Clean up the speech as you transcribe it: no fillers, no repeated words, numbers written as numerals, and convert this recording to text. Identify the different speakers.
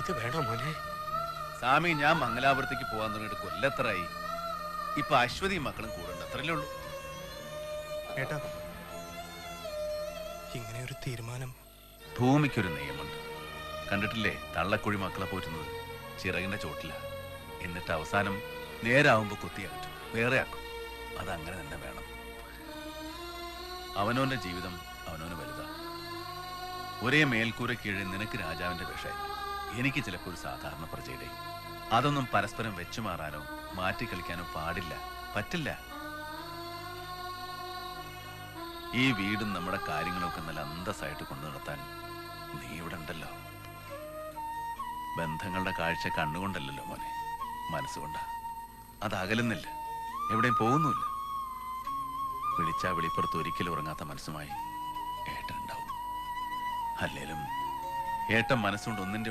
Speaker 1: ഇത് വേണോ മോനെ?
Speaker 2: സ്വാമി, ഞാൻ മംഗലാപുരത്തേക്ക് പോകാൻ തുടങ്ങിയിട്ട് കൊല്ലത്തറായി. ഇപ്പൊ അശ്വതിയും മക്കളും കൂടെ ഉണ്ട്, അത്രയല്ലേ ഉള്ളൂ.
Speaker 3: ഏട്ടാ, ഇങ്ങനെ ഒരു തീരുമാനം.
Speaker 2: ഭൂമിക്കൊരു നിയമമുണ്ട്, കണ്ടിട്ടില്ലേ? തള്ളക്കുഴി മക്കളെ പോറ്റുന്നത് ചിറകിന്റെ ചോട്ടില. എന്നിട്ട് അവസാനം നേരാവുമ്പോ കുത്തിയകറ്റും, വേറെ ആക്കും. അതങ്ങനെ തന്നെ വേണം. അവനവന്റെ ജീവിതം അവനവന് വലുതാ. ഒരേ മേൽക്കൂര കീഴിൽ നിനക്ക് രാജാവിന്റെ വേഷമായി, എനിക്ക് ചിലപ്പോൾ ഒരു സാധാരണ പ്രജയുടെ. അതൊന്നും പരസ്പരം വെച്ചുമാറാനോ മാറ്റിക്കളിക്കാനോ പാടില്ല, പറ്റില്ല. ഈ വീടും നമ്മുടെ കാര്യങ്ങളൊക്കെ നല്ല അന്തസ്സായിട്ട് കൊണ്ടു നടത്താൻ നീ ഇവിടെ ഉണ്ടല്ലോ. ബന്ധങ്ങളുടെ കാഴ്ച കണ്ണുകൊണ്ടല്ലോ മോനെ, മനസ്സുകൊണ്ടാ. അത് അകലുന്നില്ല, എവിടെയും പോകുന്നുമില്ല. വിളിച്ചാ വിളിപ്പുറത്ത് ഒരിക്കലും ഉറങ്ങാത്ത മനസ്സുമായി ഏട്ടൻ ഉണ്ടാവും. അല്ലേലും ഏട്ടൻ മനസ്സുകൊണ്ട് ഒന്നിന്റെ